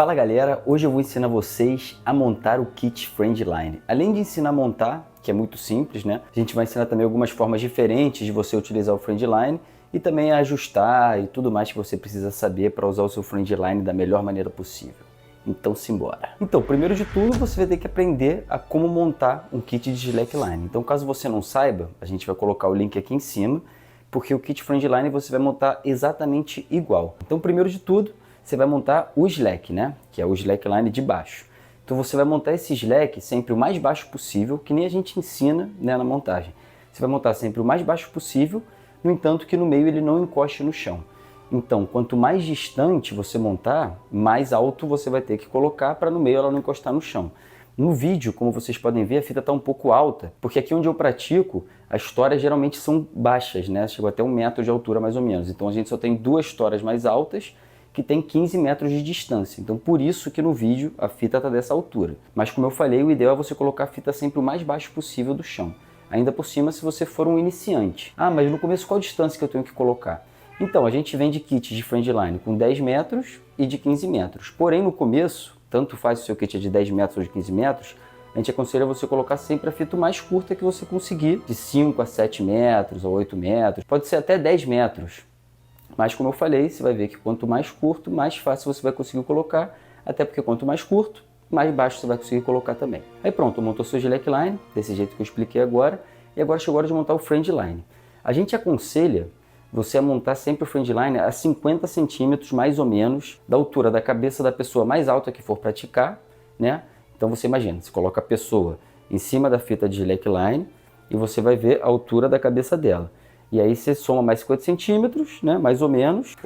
Fala galera, hoje eu vou ensinar vocês a montar o kit Friendline. Além de ensinar a montar, que é muito simples, né? A gente vai ensinar também algumas formas diferentes de você utilizar o Friendline e também a ajustar e tudo mais que você precisa saber para usar o seu Friendline da melhor maneira possível. Então simbora! Então, primeiro de tudo, você vai ter que aprender a como montar um kit de slackline. Então, caso você não saiba, a gente vai colocar o link aqui em cima, porque o kit Friendline você vai montar exatamente igual. Então, primeiro de tudo, você vai montar o slack, né? Que é o slackline de baixo. Então você vai montar esse slack sempre o mais baixo possível, que nem a gente ensina, né, na montagem. Você vai montar sempre o mais baixo possível, no entanto que no meio ele não encoste no chão. Então, quanto mais distante você montar, mais alto você vai ter que colocar para no meio ela não encostar no chão. No vídeo, como vocês podem ver, a fita está um pouco alta, porque aqui onde eu pratico, as toras geralmente são baixas, né? Chegou até 1 metro de altura mais ou menos. Então a gente só tem 2 toras mais altas, que tem 15 metros de distância. Então por isso que no vídeo a fita está dessa altura. Mas como eu falei, o ideal é você colocar a fita sempre o mais baixo possível do chão. Ainda por cima se você for um iniciante. Ah, mas no começo qual a distância que eu tenho que colocar? Então, a gente vende kits de Friendline com 10 metros e de 15 metros. Porém, no começo, tanto faz se o seu kit é de 10 metros ou de 15 metros, a gente aconselha você colocar sempre a fita mais curta que você conseguir, de 5 a 7 metros ou 8 metros, pode ser até 10 metros. Mas como eu falei, você vai ver que quanto mais curto, mais fácil você vai conseguir colocar, até porque quanto mais curto, mais baixo você vai conseguir colocar também. Aí pronto, montou seu slackline, desse jeito que eu expliquei agora, e agora chegou a hora de montar o Friendline. A gente aconselha você a montar sempre o Friendline a 50 centímetros mais ou menos da altura da cabeça da pessoa mais alta que for praticar, né? Então você imagina, você coloca a pessoa em cima da fita de slackline e você vai ver a altura da cabeça dela. E aí você soma mais 50 centímetros, né, mais ou menos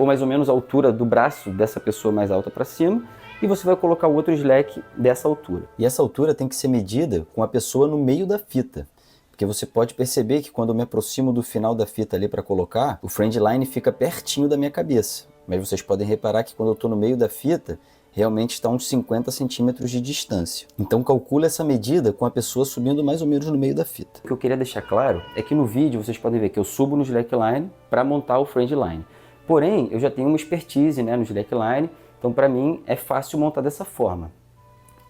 a altura do braço dessa pessoa mais alta para cima, e você vai colocar o outro slack dessa altura. E essa altura tem que ser medida com a pessoa no meio da fita, porque você pode perceber que quando eu me aproximo do final da fita ali para colocar, o Friendline fica pertinho da minha cabeça. Mas vocês podem reparar que quando eu estou no meio da fita, realmente está uns 50 centímetros de distância. Então calcula essa medida com a pessoa subindo mais ou menos no meio da fita. O que eu queria deixar claro é que no vídeo vocês podem ver que eu subo no slackline para montar o Friendline. Porém, eu já tenho uma expertise, né, no slackline, então para mim é fácil montar dessa forma.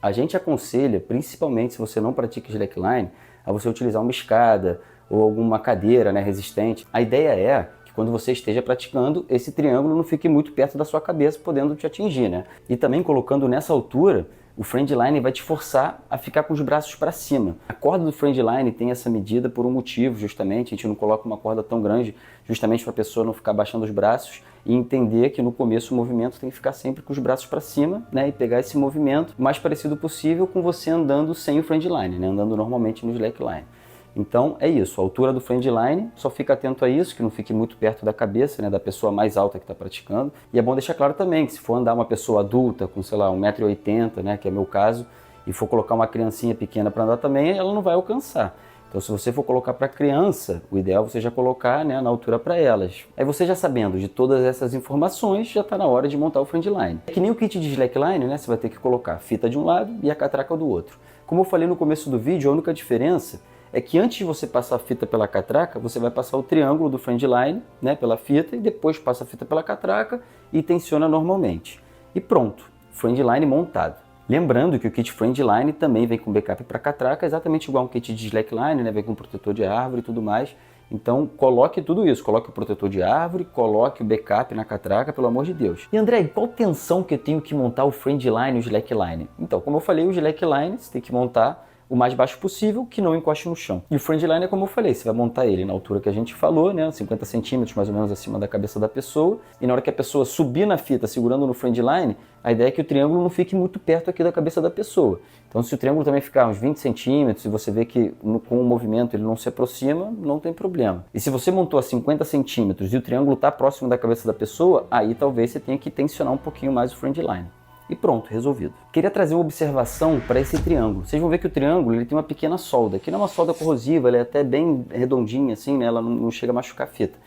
A gente aconselha, principalmente se você não pratica slackline, a você utilizar uma escada ou alguma cadeira, né, resistente. A ideia é quando você esteja praticando, esse triângulo não fique muito perto da sua cabeça, podendo te atingir, né? E também colocando nessa altura, o Friendline vai te forçar a ficar com os braços para cima. A corda do Friendline tem essa medida por um motivo, justamente. A gente não coloca uma corda tão grande, justamente para a pessoa não ficar baixando os braços e entender que no começo o movimento tem que ficar sempre com os braços para cima, né? E pegar esse movimento o mais parecido possível com você andando sem o Friendline, né? Andando normalmente no slackline. Então é isso, a altura do Friendline, só fica atento a isso, que não fique muito perto da cabeça, né, da pessoa mais alta que está praticando. E é bom deixar claro também que se for andar uma pessoa adulta com, sei lá, 1,80 m, né, que é meu caso, e for colocar uma criancinha pequena para andar também, ela não vai alcançar. Então se você for colocar para criança, o ideal é você já colocar, né, na altura para elas. Aí você já sabendo de todas essas informações, já está na hora de montar o Friendline. É que nem o kit de slackline, né, você vai ter que colocar a fita de um lado e a catraca do outro. Como eu falei no começo do vídeo, a única diferença é que antes de você passar a fita pela catraca, você vai passar o triângulo do Friendline, né, pela fita, e depois passa a fita pela catraca e tensiona normalmente. E pronto, Friendline montado. Lembrando que o kit Friendline também vem com backup para catraca, exatamente igual um kit de slackline, né, vem com protetor de árvore e tudo mais. Então coloque tudo isso, coloque o protetor de árvore, coloque o backup na catraca, pelo amor de Deus. E André, qual tensão que eu tenho que montar o Friendline e o slackline? Então, como eu falei, o slackline você tem que montar o mais baixo possível, que não encoste no chão. E o Friendline é como eu falei, você vai montar ele na altura que a gente falou, né, 50 centímetros mais ou menos acima da cabeça da pessoa, e na hora que a pessoa subir na fita segurando no Friendline, a ideia é que o triângulo não fique muito perto aqui da cabeça da pessoa. Então se o triângulo também ficar uns 20 centímetros e você vê que com o movimento ele não se aproxima, não tem problema. E se você montou a 50 centímetros e o triângulo está próximo da cabeça da pessoa, aí talvez você tenha que tensionar um pouquinho mais o Friendline. E pronto, resolvido. Queria trazer uma observação para esse triângulo. Vocês vão ver que o triângulo ele tem uma pequena solda. Aqui não é uma solda corrosiva, ela é até bem redondinha assim, né? Ela não chega a machucar a fita.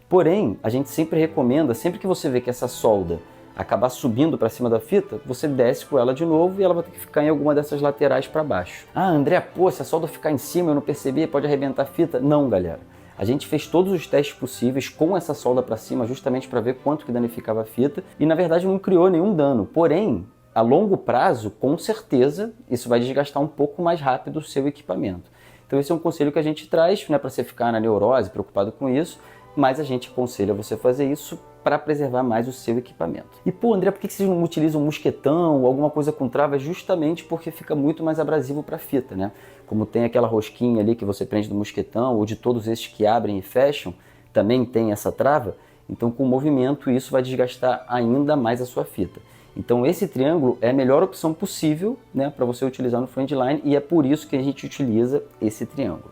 Porém, a gente sempre recomenda, sempre que você vê que essa solda acabar subindo para cima da fita, você desce com ela de novo e ela vai ter que ficar em alguma dessas laterais para baixo. Ah, André, pô, se a solda ficar em cima eu não percebi, pode arrebentar a fita. Não, galera. A gente fez todos os testes possíveis com essa solda para cima, justamente para ver quanto que danificava a fita, e na verdade não criou nenhum dano. Porém, a longo prazo, com certeza, isso vai desgastar um pouco mais rápido o seu equipamento. Então esse é um conselho que a gente traz, não é para você ficar na neurose, preocupado com isso, mas a gente aconselha você fazer isso para preservar mais o seu equipamento. E pô, André, por que vocês não utilizam um mosquetão ou alguma coisa com trava? Justamente porque fica muito mais abrasivo para a fita, né? Como tem aquela rosquinha ali que você prende do mosquetão, ou de todos esses que abrem e fecham, também tem essa trava, então com o movimento isso vai desgastar ainda mais a sua fita. Então esse triângulo é a melhor opção possível, né, para você utilizar no Friendline, e é por isso que a gente utiliza esse triângulo.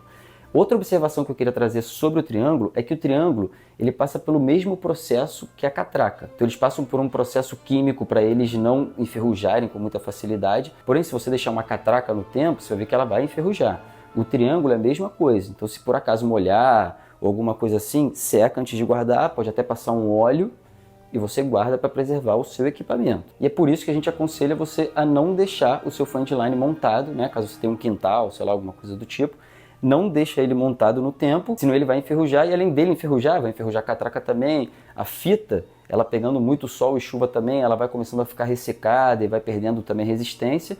Outra observação que eu queria trazer sobre o triângulo é que o triângulo ele passa pelo mesmo processo que a catraca. Então eles passam por um processo químico para eles não enferrujarem com muita facilidade. Porém, se você deixar uma catraca no tempo, você vai ver que ela vai enferrujar. O triângulo é a mesma coisa. Então se por acaso molhar ou alguma coisa assim, seca antes de guardar, pode até passar um óleo e você guarda para preservar o seu equipamento. E é por isso que a gente aconselha você a não deixar o seu Friendline montado, né? Caso você tenha um quintal, sei lá, alguma coisa do tipo, não deixa ele montado no tempo, senão ele vai enferrujar, e além dele enferrujar, vai enferrujar a catraca também. A fita, ela pegando muito sol e chuva também, ela vai começando a ficar ressecada e vai perdendo também resistência.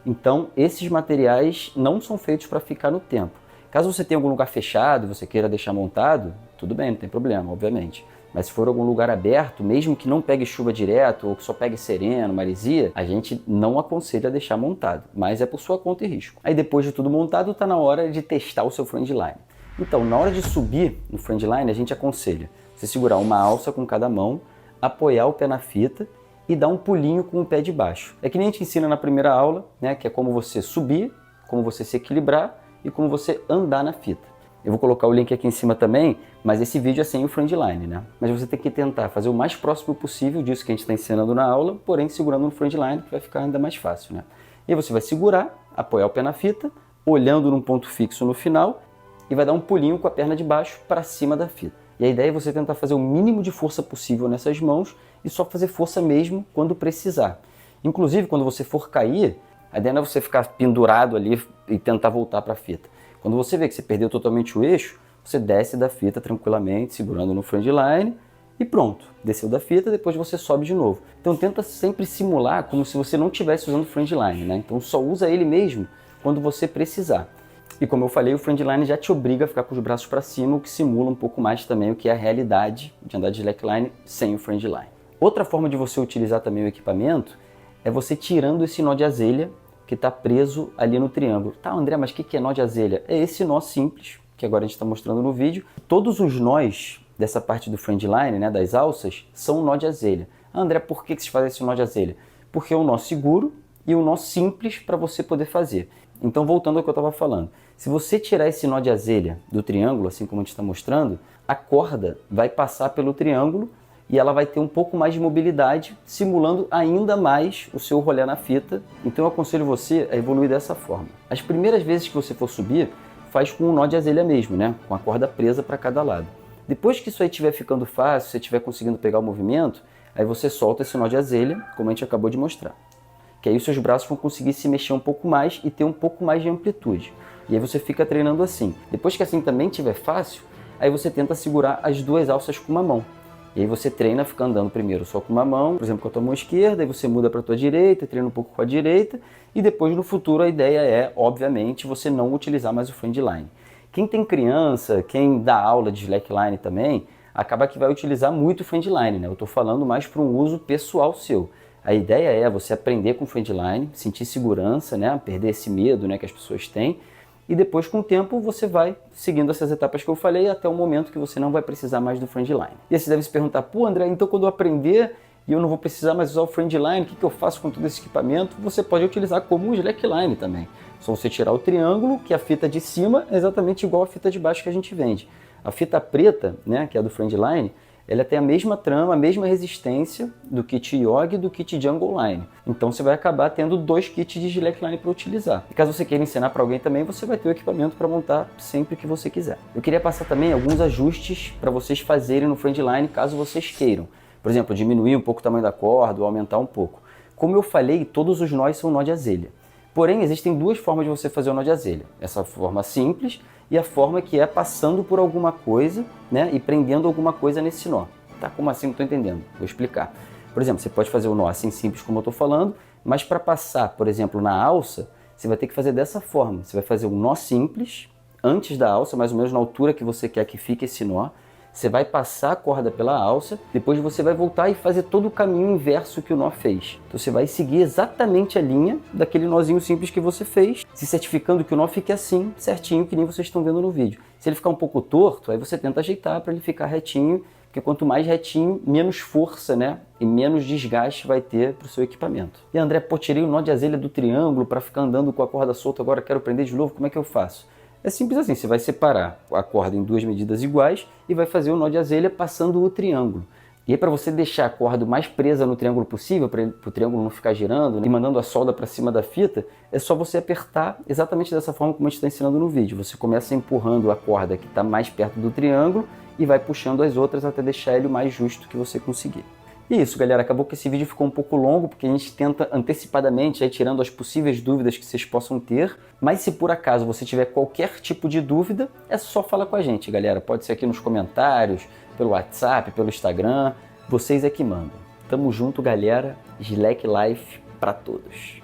Então, esses materiais não são feitos para ficar no tempo. Caso você tenha algum lugar fechado e você queira deixar montado, tudo bem, não tem problema, obviamente. Mas se for algum lugar aberto, mesmo que não pegue chuva direto ou que só pegue sereno, maresia, a gente não aconselha deixar montado, mas é por sua conta e risco. Aí depois de tudo montado, está na hora de testar o seu Friendline. Então, na hora de subir no Friendline, a gente aconselha você segurar uma alça com cada mão, apoiar o pé na fita e dar um pulinho com o pé de baixo. É que nem a gente ensina na primeira aula, né, que é como você subir, como você se equilibrar e como você andar na fita. Eu vou colocar o link aqui em cima também, mas esse vídeo é sem o Friendline, né? Mas você tem que tentar fazer o mais próximo possível disso que a gente está ensinando na aula, porém segurando no Friendline, que vai ficar ainda mais fácil, né? E aí você vai segurar, apoiar o pé na fita, olhando num ponto fixo no final, e vai dar um pulinho com a perna de baixo para cima da fita. E a ideia é você tentar fazer o mínimo de força possível nessas mãos e só fazer força mesmo quando precisar. Inclusive, quando você for cair, a ideia não é você ficar pendurado ali e tentar voltar para a fita. Quando você vê que você perdeu totalmente o eixo, você desce da fita tranquilamente, segurando no Friendline e pronto. Desceu da fita, depois você sobe de novo. Então tenta sempre simular como se você não estivesse usando o Friendline, né? Então só usa ele mesmo quando você precisar. E como eu falei, o Friendline já te obriga a ficar com os braços para cima, o que simula um pouco mais também o que é a realidade de andar de slackline sem o Friendline. Outra forma de você utilizar também o equipamento é você tirando esse nó de azelha que está preso ali no triângulo. Tá, André, mas o que é nó de azelha? É esse nó simples, que agora a gente está mostrando no vídeo. Todos os nós dessa parte do Friendline, né, das alças, são nó de azelha. Ah, André, por que vocês fazem esse nó de azelha? Porque é um nó seguro e um nó simples para você poder fazer. Então, voltando ao que eu estava falando, se você tirar esse nó de azelha do triângulo, assim como a gente está mostrando, a corda vai passar pelo triângulo e ela vai ter um pouco mais de mobilidade, simulando ainda mais o seu rolê na fita. Então eu aconselho você a evoluir dessa forma. As primeiras vezes que você for subir, faz com um nó de azelha mesmo, né? Com a corda presa para cada lado. Depois que isso aí estiver ficando fácil, você estiver conseguindo pegar o movimento, aí você solta esse nó de azelha, como a gente acabou de mostrar. Que aí os seus braços vão conseguir se mexer um pouco mais e ter um pouco mais de amplitude. E aí você fica treinando assim. Depois que assim também estiver fácil, aí você tenta segurar as duas alças com uma mão. E aí você treina, fica andando primeiro só com uma mão, por exemplo, com a tua mão esquerda, aí você muda para a tua direita, treina um pouco com a direita, e depois no futuro a ideia é, obviamente, você não utilizar mais o Friendline. Quem tem criança, quem dá aula de slackline também, acaba que vai utilizar muito o Friendline, né? Eu estou falando mais para um uso pessoal seu. A ideia é você aprender com o Friendline, sentir segurança, né? Perder esse medo, né, que as pessoas têm, e depois, com o tempo, você vai seguindo essas etapas que eu falei até o momento que você não vai precisar mais do Friendline. E aí você deve se perguntar, pô, André, então quando eu aprender e eu não vou precisar mais usar o Friendline, o que eu faço com todo esse equipamento? Você pode utilizar como um slackline também. Só você tirar o triângulo, que a fita de cima é exatamente igual a fita de baixo que a gente vende. A fita preta, né, que é a do Friendline, ela tem a mesma trama, a mesma resistência do kit Yogi e do kit Jungle Line. Então você vai acabar tendo dois kits de slackline para utilizar. E caso você queira ensinar para alguém também, você vai ter o equipamento para montar sempre que você quiser. Eu queria passar também alguns ajustes para vocês fazerem no Friendline, caso vocês queiram. Por exemplo, diminuir um pouco o tamanho da corda ou aumentar um pouco. Como eu falei, todos os nós são nó de azelha. Porém, existem duas formas de você fazer o nó de azelha. Essa forma simples e a forma que é passando por alguma coisa, né, e prendendo alguma coisa nesse nó. Tá? Como assim? Não estou entendendo. Vou explicar. Por exemplo, você pode fazer o nó assim simples como eu estou falando, Mas para passar, por exemplo, na alça, você vai ter que fazer dessa forma. Você vai fazer um nó simples, antes da alça, mais ou menos na altura que você quer que fique esse nó. Você vai passar a corda pela alça, depois você vai voltar e fazer todo o caminho inverso que o nó fez. Então você vai seguir exatamente a linha daquele nozinho simples que você fez, se certificando que o nó fique assim, certinho, que nem vocês estão vendo no vídeo. Se ele ficar um pouco torto, aí você tenta ajeitar para ele ficar retinho, porque quanto mais retinho, menos força, né? E menos desgaste vai ter para o seu equipamento. E André, pô, tirei o nó de azelha do triângulo para ficar andando com a corda solta, agora quero prender de novo, como é que eu faço? É simples assim, você vai separar a corda em duas medidas iguais e vai fazer o nó de azelha passando o triângulo. E aí para você deixar a corda o mais presa no triângulo possível, para o triângulo não ficar girando, né, e mandando a solda para cima da fita, é só você apertar exatamente dessa forma como a gente está ensinando no vídeo. Você começa empurrando a corda que está mais perto do triângulo e vai puxando as outras até deixar ele o mais justo que você conseguir. E isso, galera, acabou que esse vídeo ficou um pouco longo, porque a gente tenta antecipadamente, aí, tirando as possíveis dúvidas que vocês possam ter, mas se por acaso você tiver qualquer tipo de dúvida, é só falar com a gente, galera. Pode ser aqui nos comentários, pelo WhatsApp, pelo Instagram, vocês é que mandam. Tamo junto, galera. Slack Life para todos.